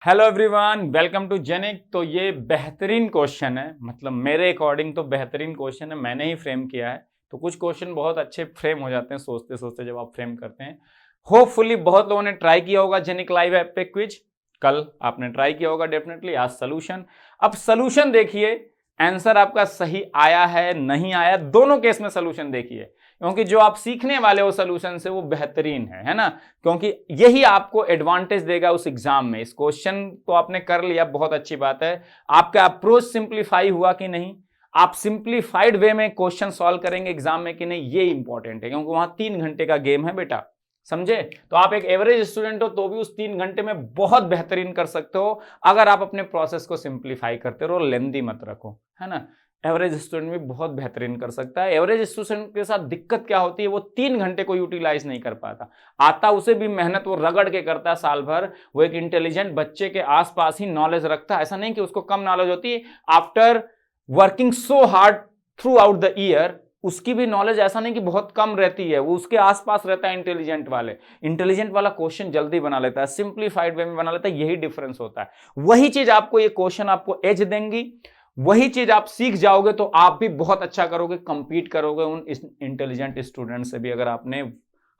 Hello everyone, welcome to Genic. तो ये बेहतरीन क्वेश्चन है, मतलब मेरे अकॉर्डिंग तो बेहतरीन क्वेश्चन है, मैंने ही फ्रेम किया है। तो कुछ क्वेश्चन बहुत अच्छे फ्रेम हो जाते हैं सोचते सोचते जब आप फ्रेम करते हैं। होपफुली बहुत लोगों ने ट्राई किया होगा जेनिक लाइव ऐप पे क्विज। कल आपने ट्राई किया होगा डेफिनेटली, आज सोल्यूशन। अब सोल्यूशन देखिए, आंसर आपका सही आया है नहीं आया, दोनों केस में सोल्यूशन देखिए, क्योंकि जो आप सीखने वाले हो सोल्यूशन से वो बेहतरीन है ना। क्योंकि यही आपको एडवांटेज देगा उस एग्जाम में। इस क्वेश्चन को आपने कर लिया, बहुत अच्छी बात है। आपका अप्रोच सिंप्लीफाई हुआ कि नहीं, आप सिंप्लीफाइड वे में क्वेश्चन सॉल्व करेंगे एग्जाम में कि नहीं, ये इंपॉर्टेंट है, क्योंकि वहां 3 घंटे का गेम है बेटा, समझे। तो आप एक एवरेज स्टूडेंट हो तो भी उस 3 घंटे में बहुत बेहतरीन कर सकते हो, अगर आप अपने प्रोसेस को सिंप्लीफाई करते रहो, लेंदी मत रखो, है ना। एवरेज स्टूडेंट भी बहुत बेहतरीन कर सकता है। एवरेज स्टूडेंट के साथ दिक्कत क्या होती है, वो 3 घंटे को यूटिलाइज नहीं कर पाता। आता उसे भी मेहनत वो रगड़ के करता है साल भर। वो एक इंटेलिजेंट बच्चे के आसपास ही नॉलेज रखता है, ऐसा नहीं कि उसको कम नॉलेज होती है। After working so hard through out the year, उसकी भी नॉलेज ऐसा नहीं कि बहुत कम रहती है, वो उसके आसपास रहता है। इंटेलिजेंट वाला क्वेश्चन जल्दी बना लेता है, सिंप्लीफाइड वे में बना लेता है, यही डिफरेंस होता है। वही चीज आपको, ये क्वेश्चन आपको एज देंगी, वही चीज आप सीख जाओगे तो आप भी बहुत अच्छा करोगे, कंपीट करोगे उन इंटेलिजेंट स्टूडेंट से भी, अगर आपने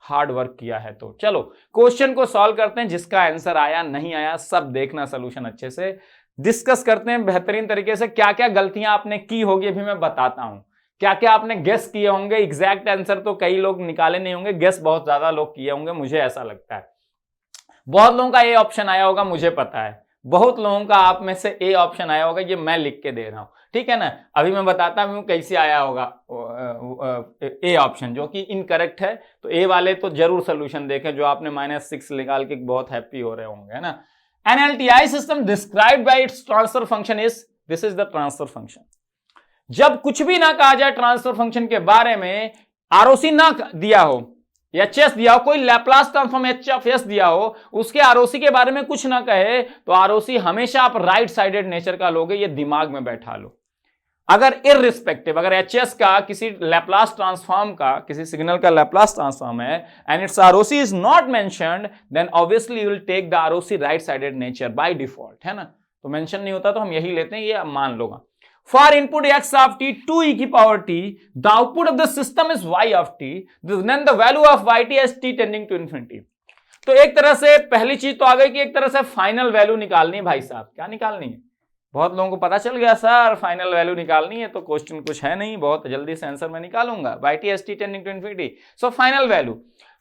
हार्ड वर्क किया है तो। चलो क्वेश्चन को सॉल्व करते हैं, जिसका आंसर आया नहीं आया सब देखना, सोल्यूशन अच्छे से डिस्कस करते हैं बेहतरीन तरीके से। क्या क्या गलतियां आपने की होगी अभी मैं बताता हूं, क्या क्या आपने गेस किए होंगे। एग्जैक्ट आंसर तो कई लोग निकाले नहीं होंगे, गेस बहुत ज्यादा लोग किए होंगे, मुझे ऐसा लगता है। बहुत लोगों का ए ऑप्शन आया होगा, मुझे पता है। बहुत लोगों का आप में से ए ऑप्शन आया होगा, ये मैं लिख के दे रहा हूं, ठीक है ना। अभी मैं बताता हूं कैसे आया होगा ए ऑप्शन, जो कि इनकरेक्ट है। तो ए वाले तो जरूर सोल्यूशन देखें, जो आपने -6 निकाल के बहुत हैप्पी हो रहे होंगे, है ना। NLTI system described by its transfer function is, this is the transfer function. जब कुछ भी ना कहा जाए ट्रांसफर फंक्शन के बारे में, आरओसी ना दिया हो, एच एस दिया हो, कोई Laplace transform H of S दिया हो, उसके आरओसी के बारे में कुछ ना कहे, तो आरओसी हमेशा आप राइट साइडेड नेचर का लोगे, ये दिमाग में बैठा लो। अगर इररिस्पेक्टिव, अगर एच एस का किसी लैप्लास ट्रांसफॉर्म का, किसी सिग्नल का लैप्लास ट्रांसफॉर्म है and it's ROC is not mentioned, then obviously you will take the ROC right sided nature by default, है ना। तो मेंशन नहीं होता तो हम यही लेते हैं, ये मान लो। For input x of t 2e की power t, the output of the system is y of t, then the value of yt as t tending to infinity। तो एक तरह से पहली चीज तो आ गई कि एक तरह से फाइनल वैल्यू निकालनी है भाई साहब। क्या निकालनी है, बहुत लोगों को पता चल गया सर फाइनल वैल्यू निकालनी है, तो क्वेश्चन कुछ है नहीं, बहुत जल्दी से आंसर मैं निकालूंगा, yt as t tending to infinity, so final value.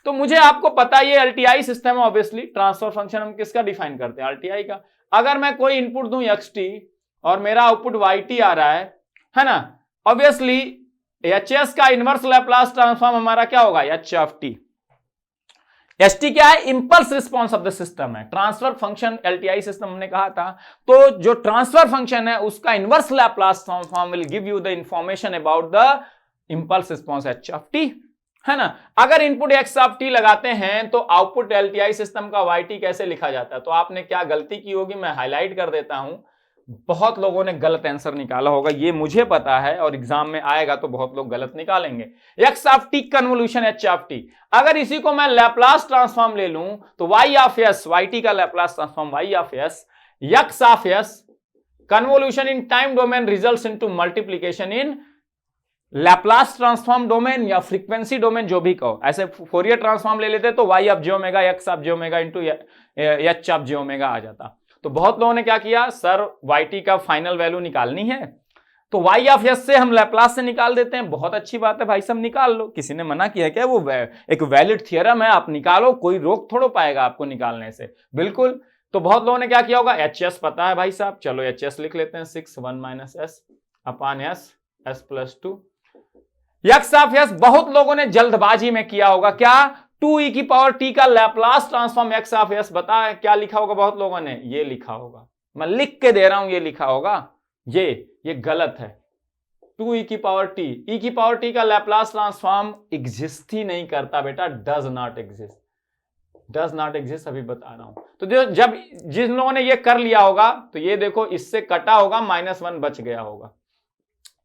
तो मुझे आपको पता है ये एलटीआई सिस्टम है, ऑब्वियसली ट्रांसफर फंक्शन हम किसका डिफाइन करते हैं, एलटीआई का। अगर मैं कोई इनपुट दूं xt और मेरा आउटपुट yt आ रहा है ना, ऑब्वियसली एच का इनवर्स लैप्लास ट्रांसफॉर्म हमारा क्या होगा, H of T. S T क्या है, impulse response of the system है। ट्रांसफर फंक्शन एलटीआई सिस्टम हमने कहा था, तो जो ट्रांसफर फंक्शन है उसका inverse Laplace transform will give you the information about the impulse response H of T, है ना। अगर इनपुट एक्स ऑफ टी लगाते हैं तो आउटपुट एलटीआई सिस्टम का वाई कैसे लिखा जाता है। तो आपने क्या गलती की होगी, मैं हाईलाइट कर देता हूं। बहुत लोगों ने गलत आंसर निकाला होगा, ये मुझे पता है, और एग्जाम में आएगा तो बहुत लोग गलत निकालेंगे। X of T convolution H of T, अगर इसी को मैं लैप्लास ट्रांसफॉर्म ले लूं तो Y of S, Y T का Laplace transform Y of S, X of S convolution in time domain results into multiplication in Laplace transform domain या frequency domain, जो भी कहो। ऐसे फोरियर ट्रांसफॉर्म ले लेते तो Y of J omega X of J omega into H of J omega आ जाता। तो बहुत लोगों ने क्या किया, सर yt का फाइनल वैल्यू निकालनी है तो y ऑफ s से हम लैप्लास से निकाल देते हैं। बहुत अच्छी बात है भाई साहब, निकाल लो, किसी ने मना किया क्या, वो एक वैलिड थियरम है, आप निकालो, कोई रोक थोड़ा पाएगा आपको निकालने से, बिल्कुल। तो बहुत लोगों ने क्या किया होगा, एच पता है भाई साहब, चलो एच लिख लेते हैं, 6 1 minus S upon S, S plus 2 x of S. बहुत लोगों ने जल्दबाजी में किया होगा क्या, 2e की पावर t का Laplace transform x of s, बता क्या लिखा होगा बहुत लोगों ने, ये लिखा होगा, मैं लिख के दे रहा हूं, ये लिखा होगा, ये गलत है। 2e की पावर t, e की पावर t का लैप्लास ट्रांसफॉर्म एग्जिस्ट ही नहीं करता बेटा, डज नॉट एग्जिस्ट, अभी बता रहा हूं। तो जब जिन लोगों ने ये कर लिया होगा तो ये देखो, इससे कटा होगा, -1 बच गया होगा,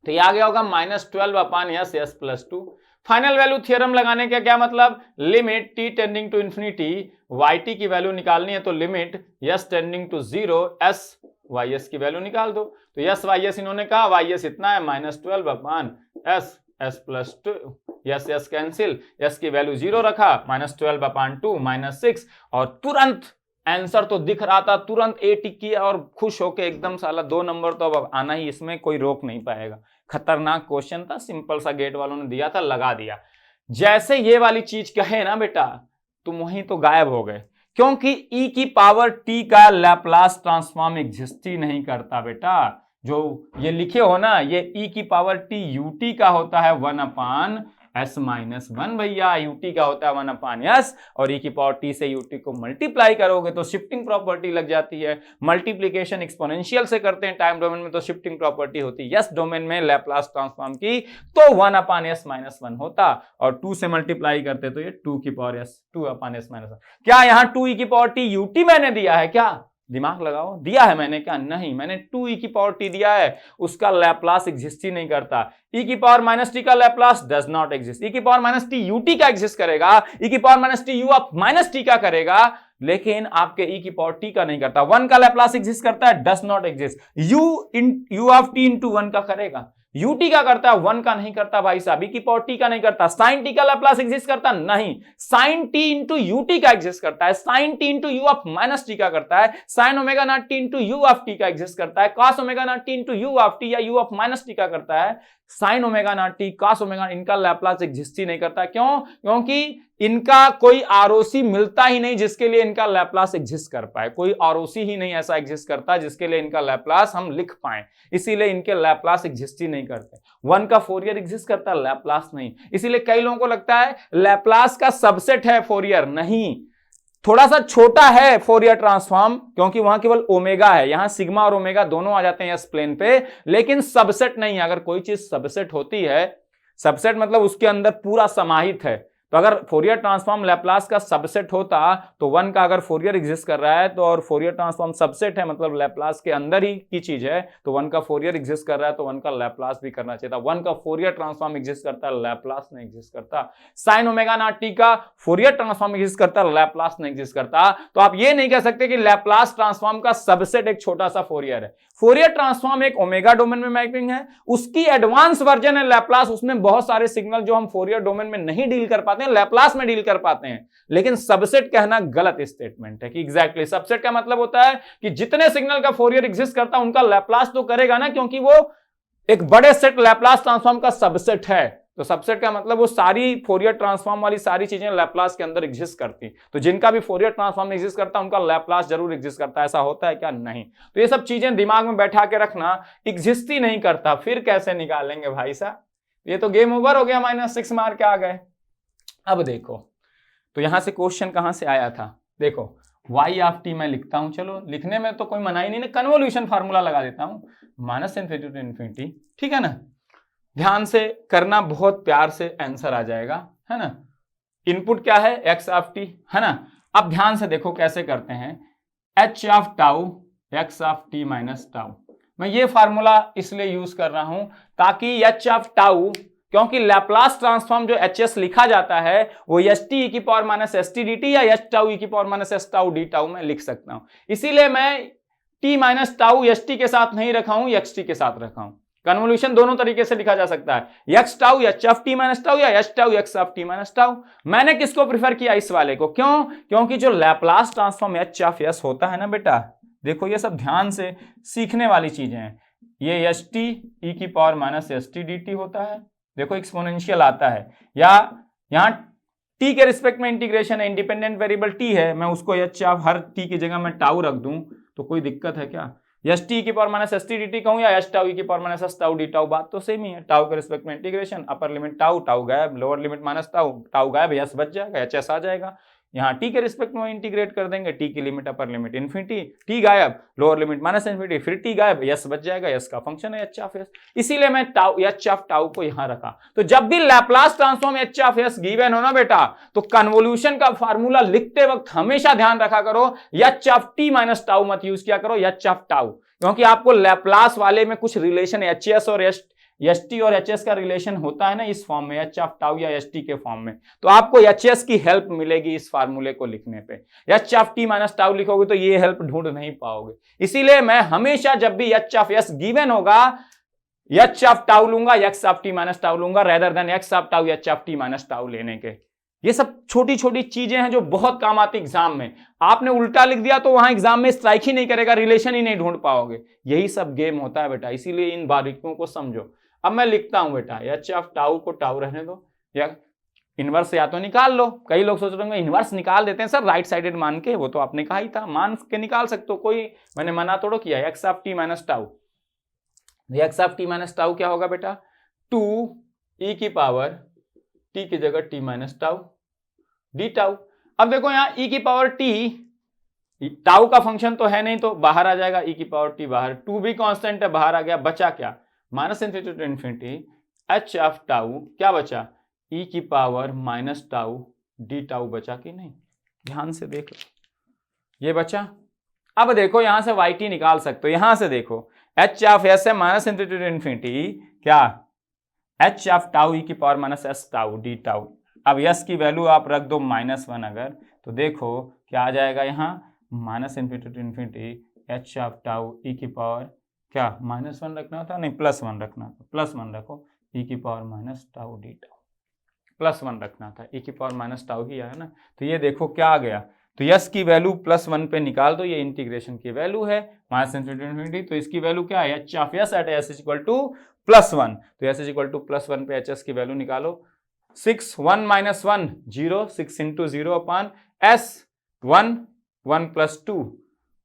तो ये आ गया होगा -12 upon s plus 2। Final value theorem लगाने का क्या मतलब, limit t tending to infinity yt की वैल्यू निकालनी है तो limit s tending to 0 s ys की वैल्यू निकाल दो। तो s ys इन्होंने कहा, ys इतना है -12 अपान s s plus 2, yes yes cancel, s की वैल्यू 0 रखा, -12 अपान 2 -6 और तुरंत आंसर तो दिख रहा था, तुरंत ए टिक किया और खुश होके एकदम साला 2 नंबर तो अब आना ही, इसमें कोई रोक नहीं पाएगा। खतरनाक क्वेश्चन था, सिंपल सा गेट वालों ने दिया था, लगा दिया। जैसे ये वाली चीज कहे ना बेटा, तुम वहीं तो गायब हो गए, क्योंकि e की पावर t का लैप्लास ट्रांसफॉर्म एग्जिस्ट ही नहीं करता बेटा। जो ये लिखे हो ना, ये e की पावर t ut का होता है 1 अपान s माइनस 1 भैया, ut का होता है 1 अपान s, और e की पावर t से ut को मल्टीप्लाई करोगे तो शिफ्टिंग प्रॉपर्टी लग जाती है। मल्टीप्लीकेशन एक्सपोनेंशियल से करते हैं टाइम डोमेन में तो शिफ्टिंग प्रॉपर्टी होती है, यस डोमेन में लैप्लास ट्रांसफॉर्म की तो 1 अपान s माइनस 1 होता, और 2 से मल्टीप्लाई करते तो ये 2 की पावर s 2 अपान s माइनस 1। क्या यहाँ 2 e की पावर t ut मैंने दिया है क्या? दिमाग लगाओ, दिया है मैंने क्या? नहीं, मैंने 2 e की पावर t दिया है, उसका लैप्लास एग्जिस्ट ही नहीं करता। e की पावर माइनस टी का Laplace does not exist, e की पावर माइनस टी ut का एग्जिस्ट करेगा, e की power minus T u of minus T का करेगा, लेकिन आपके e की पावर t का नहीं करता। 1 का लैप्लास एग्जिस्ट करता है, does not exist. u of t into 1 का करेगा, ut का करता है, 1 का नहीं करता भाई साहब, e की पावर t का नहीं करता। sin t का लैप्लास एग्जिस्ट करता नहीं, sin t इंटू ut का एग्जिस्ट करता है, sin t into u of minus t का करता है, sin omega naught t into u of t का एग्जिस्ट करता है, cos omega naught t into u of t या u ऑफ माइनस t का करता है, sin omega naught t cos omega, इनका लैप्लास एग्जिस्ट ही नहीं करता। क्यों? क्योंकि इनका कोई आरओसी मिलता ही नहीं जिसके लिए इनका लैप्लास एग्जिस्ट कर पाए, कोई आरओसी ही नहीं ऐसा एग्जिस्ट करता जिसके लिए इनका लैप्लास हम लिख पाए, इसीलिए इनके लैप्लास एग्जिस्ट ही नहीं करते। 1 का फोरियर एग्जिस्ट करता है, लैप्लास नहीं, इसीलिए कई लोगों को लगता है लैप्लास का सबसेट है फोरियर, नहीं, थोड़ा सा छोटा है फोरियर ट्रांसफॉर्म, क्योंकि वहां केवल ओमेगा है, यहां सिग्मा और ओमेगा दोनों आ जाते हैं इस प्लेन पे, लेकिन सबसेट नहीं है। अगर कोई चीज सबसेट होती है, सबसेट मतलब उसके अंदर पूरा समाहित है, तो अगर फोरियर ट्रांसफॉर्म लैप्लास का सबसेट होता तो 1 का अगर फोरियर एग्जिस्ट कर रहा है तो, और फोरियर ट्रांसफॉर्म सबसेट है मतलब लैप्लास के अंदर ही की चीज है, तो 1 का फोरियर एग्जिस्ट कर रहा है तो 1 का लैप्लास भी करना चाहिए था। 1 का फोरियर ट्रांसफॉर्म एग्जिस्ट करता है, लैप्लास नहीं एग्जिस्ट करता। साइन ओमेगा नॉट टी का फोरियर ट्रांसफॉर्म एग्जिस्ट करता है, लैप्लास नहीं एग्जिस्ट करता। तो आप ये नहीं कह सकते कि लैप्लास ट्रांसफॉर्म का सबसेट एक छोटा सा फोरियर है। फोरियर ट्रांसफॉर्म एक ओमेगा डोमेन में मैपिंग है, उसकी एडवांस वर्जन है लैप्लास, उसमें बहुत सारे सिग्नल जो हम फोरियर डोमेन में नहीं डील कर पाते हैं लैप्लास में डील कर पाते हैं। लेकिन सबसेट कहना गलत स्टेटमेंट है कि एग्जैक्टली सबसेट का मतलब होता है कि जितने सिग्नल का फोरियर एग्जिस्ट करता है उनका लैप्लास तो करेगा ना, क्योंकि वो एक बड़े सेट लैप्लास ट्रांसफॉर्म का सबसेट है। तो सबसेट का मतलब वो सारी फोरियर ट्रांसफॉर्म वाली सारी चीजें लैप्लास के अंदर एग्जिस्ट करती, तो जिनका भी फोरियर ट्रांसफॉर्म एग्जिस्ट करता है उनका लैप्लास जरूर एग्जिस्ट करता है। ऐसा होता है क्या? नहीं। तो ये सब चीजें दिमाग में बैठा के रखना, एग्जिस्ट ही नहीं करता फिर कैसे निकालेंगे भाई साहब? ये तो गेम ओवर हो गया, -6 मार्क के आ गए। अब देखो, तो यहां से क्वेश्चन कहां से आया था, देखो y ऑफ t मैं लिखता हूं, चलो लिखने में तो कोई मनाही नहीं, कन्वोल्यूशन फार्मूला लगा देता हूं, -∞ टू इन्फिनिटी, ठीक है ना। ध्यान से करना, बहुत प्यार से आंसर आ जाएगा, है ना। इनपुट क्या है? x ऑफ t, है ना। अब ध्यान से देखो कैसे करते हैं, h of tau x of t minus tau. मैं ये फार्मूला इसलिए यूज कर रहा हूं ताकि h ऑफ टाउ, क्योंकि लैप्लास ट्रांसफॉर्म जो hs लिखा जाता है वो ht e की पावर माइनस st dt या h टाउ e की power minus s tau d tau में लिख सकता हूं। इसीलिए मैं t माइनस टाउ ht के साथ नहीं रखा हूं, xt के साथ रखा हूं। कन्वोल्यूशन दोनों तरीके से लिखा जा सकता है, x tau h of t minus tau या h tau x of t minus tau. मैंने किसको प्रिफर किया? इस वाले को। क्यों? क्योंकि जो Laplace transform h of s होता है ना बेटा, देखो ये सब ध्यान से सीखने वाली चीजें हैं। ये ht e की पावर माइनस st dt होता है, देखो एक्सपोनेंशियल आता है, या यहाँ t के रिस्पेक्ट में इंटीग्रेशन है, इंडिपेंडेंट वेरिएबल t है, मैं उसको h ऑफ हर t की जगह मैं टाउ रख दूं तो कोई दिक्कत है क्या? एस टी की power minus S T D T कहूं या एस टाउ की power minus S tau D tau, बात तो सेम ही है। टाउ के रिस्पेक्ट में integration, upper limit tau, tau गायब, lower limit minus tau, tau गायब, एस बच जाएगा, एच एस आ जाएगा। यहाँ टी के रिस्पेक्ट में इंटीग्रेट कर देंगे, टी की limit upper limit infinity, T गायब, लोअर लिमिट माइनस इन्फिनिटी, फिर टी गायब, एस बच जाएगा, एस का फंक्शन है एच ऑफ एस, इसीलिए मैं टाउ एच ऑफ टाउ को यहाँ रखा। तो जब भी Laplace transform H of S given हो ना बेटा, तो कन्वोल्यूशन का फार्मूला लिखते वक्त हमेशा ध्यान रखा करो H of T minus tau मत यूज किया करो, एच ऑफ टाउ, क्योंकि आपको लैप्लास वाले में कुछ रिलेशन एच एस और एच टी और एच एस का रिलेशन होता है ना इस फॉर्म में, एच ऑफ टाउ या एच टी के फॉर्म में, तो आपको एच एस की हेल्प मिलेगी इस फार्मूले को लिखने पे। H of T minus tau लिखोगे तो ये हेल्प ढूंढ नहीं पाओगे। इसीलिए मैं हमेशा जब भी एच ऑफ एस गिवन होगा एच ऑफ टाउ लूंगा, X of T minus tau लूंगा, rather than X of tau H of T minus tau लेने के। ये सब छोटी छोटी चीजें हैं जो बहुत काम आती एग्जाम में। आपने उल्टा लिख दिया तो वहां एग्जाम में स्ट्राइक ही नहीं करेगा, रिलेशन ही नहीं ढूंढ पाओगे। यही सब गेम होता है बेटा, इसीलिए इन बारीकियों को समझो। अब मैं लिखता हूं बेटा, एच ऑफ टाउ को टाउ रहने दो, या इनवर्स या तो निकाल लो। कई लोग सोच रहे होंगे इनवर्स निकाल देते हैं सर राइट साइडेड मान के, वो तो आपने कहा ही था, मान के निकाल सकते हो, कोई मैंने मना तोड़ो किया। X of T minus tau, x of T minus tau क्या होगा बेटा, 2 e की पावर t की जगह t minus tau D tau. अब देखो यहाँ e की पावर t, टाउ का फंक्शन तो है नहीं तो बाहर आ जाएगा, e की पावर t बाहर, 2 भी कांस्टेंट है बाहर आ गया, बचा क्या, minus infinity to infinity h of tau, क्या बचा, e की power minus tau D tau बचा कि नहीं, ध्यान से देख लो ये बचा। अब देखो यहां से वाई टी निकाल सकते हो, यहां से देखो एच ऑफ एस है माइनस इनफिनिटी टू इनफिनिटी क्या, एच ऑफ टाउ ई की power minus S tau D tau. अब एस की वैल्यू आप रख दो -1 अगर, तो देखो क्या आ जाएगा यहाँ, minus infinity to infinity H of tau E की पावर क्या, -1 रखना था, नहीं +1 रखना था, +1 रखो, ई की power minus tau D tau, +1 रखना था, ई की पावर माइनस टाउ ही आया ना। तो ये देखो क्या आ गया, तो यस की वैल्यू +1 पे निकाल दो, ये इंटीग्रेशन की वैल्यू है माइनस इनफिनिटी, तो इसकी वैल्यू क्या है, H of S at S is equal to +1, तो एस इज इक्वल टू +1 पे एच एस की वैल्यू निकालो, 6 1 - 1 0, 6 इंटू 0 अपान एस 1 1 + 2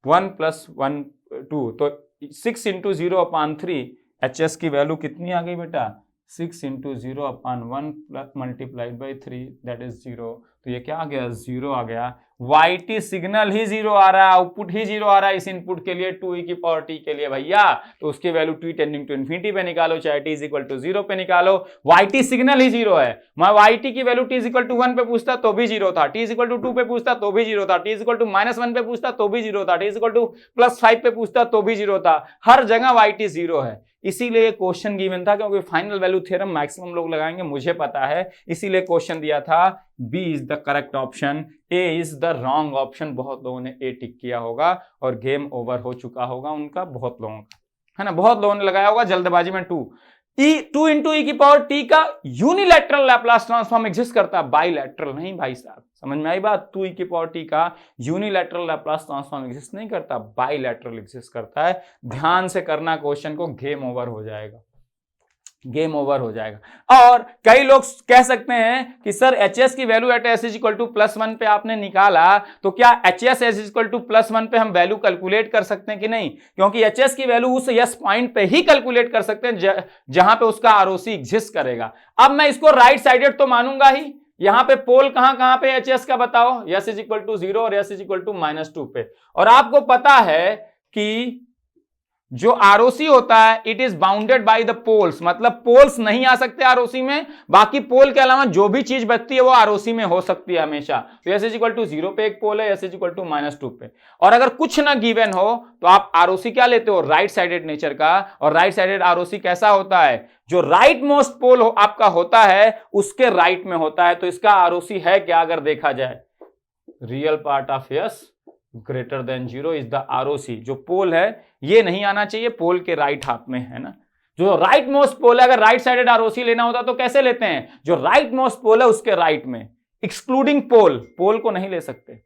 1 + 1 2, तो 6 इंटू 0 अपान 3, एच एस की वैल्यू कितनी आ गई बेटा, 6 into 0 upon 1 multiplied by 3 that is 0, तो ये क्या आ गया, 0 आ गया। वाई टी सिग्नल ही 0 आ रहा है, आउटपुट ही 0 आ रहा है इस इनपुट के लिए, 2 e की पावर t के लिए भैया, तो उसकी value t tending to infinity पे निकालो, चाहे t इज इक्वल टू 0 पे निकालो, वाई टी सिग्नल ही 0 है। मैं वाई टी की value t is equal to 1 पे पूछता तो भी 0 था, t इज इक्वल टू 2 पे पूछता तो भी 0 था, t इज इक्वल टू -1 पे पूछता तो भी 0 था, t इज इक्वल टू +5 पे पूछता तो भी 0 था, हर जगह वाई टी 0 है। इसीलिए क्वेश्चन गिवन था, क्योंकि फाइनल वैल्यू थ्योरम मैक्सिमम लोग लगाएंगे मुझे पता है, इसीलिए क्वेश्चन दिया था B is the correct option, A is the wrong option. बहुत लोगों ने ए टिक किया होगा और गेम ओवर हो चुका होगा उनका, बहुत लोगों का, है ना, बहुत लोगों ने लगाया होगा जल्दबाजी में। 2 इंटू ई की पावर टी का यूनिलैटरल लैप्लास ट्रांसफॉर्म एग्जिस्ट करता है, बाइलैटरल नहीं भाई साहब, समझ में आई बात, 2 ई की पावर टी का यूनिलैटरल लैप्लास ट्रांसफॉर्म एग्जिस्ट नहीं करता, बाइलैटरल एग्जिस्ट करता है। ध्यान से करना क्वेश्चन को, गेम ओवर हो जाएगा, गेम ओवर हो जाएगा। और कई लोग कह सकते हैं कि सर एच एस की value at S is equal to +1 पे आपने निकाला, तो क्या H S is equal to +1 पे हम वैल्यू कैलकुलेट कर सकते हैं कि नहीं, क्योंकि एच एस की वैल्यू उस यस पॉइंट पे ही कैलकुलेट कर सकते हैं जहां पे उसका आरओसी एग्जिस्ट करेगा। अब मैं इसको राइट साइडेड तो मानूंगा ही, यहां पे पोल कहां पे एच एस का बताओ, यस इज इक्वल टू 0 और यस इज इक्वल टू -2 पे, और आपको पता है कि जो आरओसी होता है it is bounded by the poles, मतलब पोल्स नहीं आ सकते आरओसी में, बाकी पोल के अलावा जो भी चीज बचती है वो आरओसी में हो सकती है हमेशा। तो एस इज इक्वल टू 0 पे एक पोल है, एस इज इक्वल टू -2 पे, और अगर कुछ ना गिवन हो तो आप आरओसी क्या लेते हो, राइट साइडेड नेचर का, और राइट साइडेड आरओसी कैसा होता है, जो राइट मोस्ट पोल आपका होता है उसके राइट में होता है। तो इसका आरओसी है क्या, अगर देखा जाए, real part of S greater than 0 is the ROC. जो पोल है ये नहीं आना चाहिए, पोल के राइट हाफ में है ना, जो राइट मोस्ट पोल है, अगर राइट साइडेड आरओसी लेना होता तो कैसे लेते हैं, जो राइट मोस्ट पोल है उसके राइट में, एक्सक्लूडिंग पोल, पोल को नहीं ले सकते,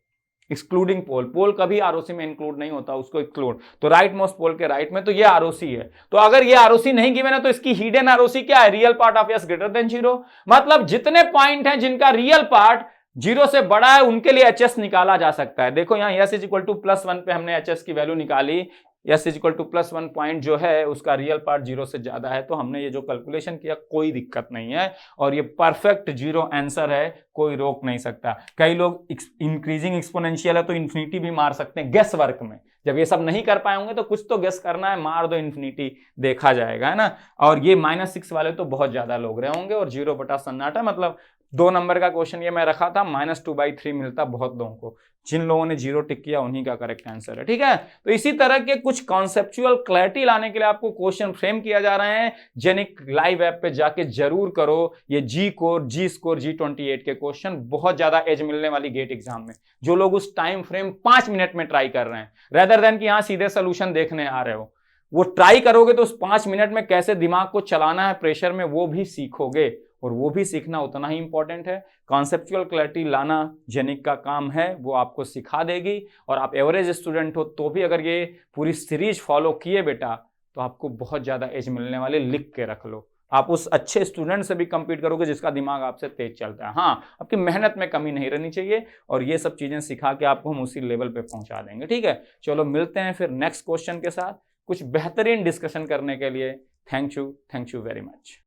एक्सक्लूडिंग पोल, पोल कभी आरओसी में इंक्लूड नहीं होता, उसको एक्सक्लूड, तो राइट मोस्ट पोल के राइट में, तो ये आरओसी है। तो अगर ये आरओसी नहीं गिवन है तो इसकी हिडन आरओसी क्या है, real part of S greater than 0, मतलब जितने पॉइंट हैं जिनका रियल पार्ट 0 से बड़ा है उनके लिए एच एस निकाला जा सकता है। देखो यहाँ एस इज इक्वल टू +1 पे हमने एच एस की वैल्यू निकाली, S is equal to +1 point जो है उसका रियल पार्ट 0 से ज्यादा है, तो हमने ये जो कैलकुलेशन किया कोई दिक्कत नहीं है, और ये परफेक्ट 0 आंसर है, कोई रोक नहीं सकता। कई लोग इंक्रीजिंग एक्सपोनेंशियल है तो इन्फिनिटी भी मार सकते हैं गेस वर्क में, जब ये सब नहीं कर पाए होंगे तो कुछ तो गेस करना है, मार दो इन्फिनिटी, देखा जाएगा, है ना। और ये -6 वाले तो बहुत ज्यादा लोग रहे होंगे, और 0 बटा सन्नाटा, मतलब 2 नंबर का क्वेश्चन ये मैं रखा था, -2/3 मिलता बहुत लोगों को। जिन लोगों ने 0 टिक किया उन्हीं का करेक्ट आंसर है, ठीक है। तो इसी तरह के कुछ कॉन्सेप्चुअल क्लैरिटी लाने के लिए आपको क्वेश्चन फ्रेम किया जा रहे हैं। जेनिक लाइव ऐप पे जाके जरूर करो ये जी कोर, जी स्कोर, G28 के क्वेश्चन, बहुत ज्यादा एज मिलने वाली गेट एग्जाम में। जो लोग उस टाइम फ्रेम 5 मिनट में ट्राई कर रहे हैं, रेदर देन कि यहां सीधे सोल्यूशन देखने आ रहे हो, वो ट्राई करोगे तो उस 5 मिनट में कैसे दिमाग को चलाना है प्रेशर में, वो भी सीखोगे। और वो भी सीखना उतना ही इंपॉर्टेंट है। कॉन्सेप्चुअल क्लैरिटी लाना जेनिक का काम है, वो आपको सिखा देगी। और आप एवरेज स्टूडेंट हो तो भी अगर ये पूरी सीरीज फॉलो किए बेटा, तो आपको बहुत ज्यादा एज मिलने वाले, लिख के रख लो। आप उस अच्छे स्टूडेंट से भी कंपीट करोगे जिसका दिमाग आपसे तेज चलता है। हाँ, आपकी मेहनत में कमी नहीं रहनी चाहिए, और ये सब चीजें सिखा के आपको हम उसी लेवल पे पहुंचा देंगे, ठीक है। चलो मिलते हैं फिर नेक्स्ट क्वेश्चन के साथ कुछ बेहतरीन डिस्कशन करने के लिए। Thank you very much.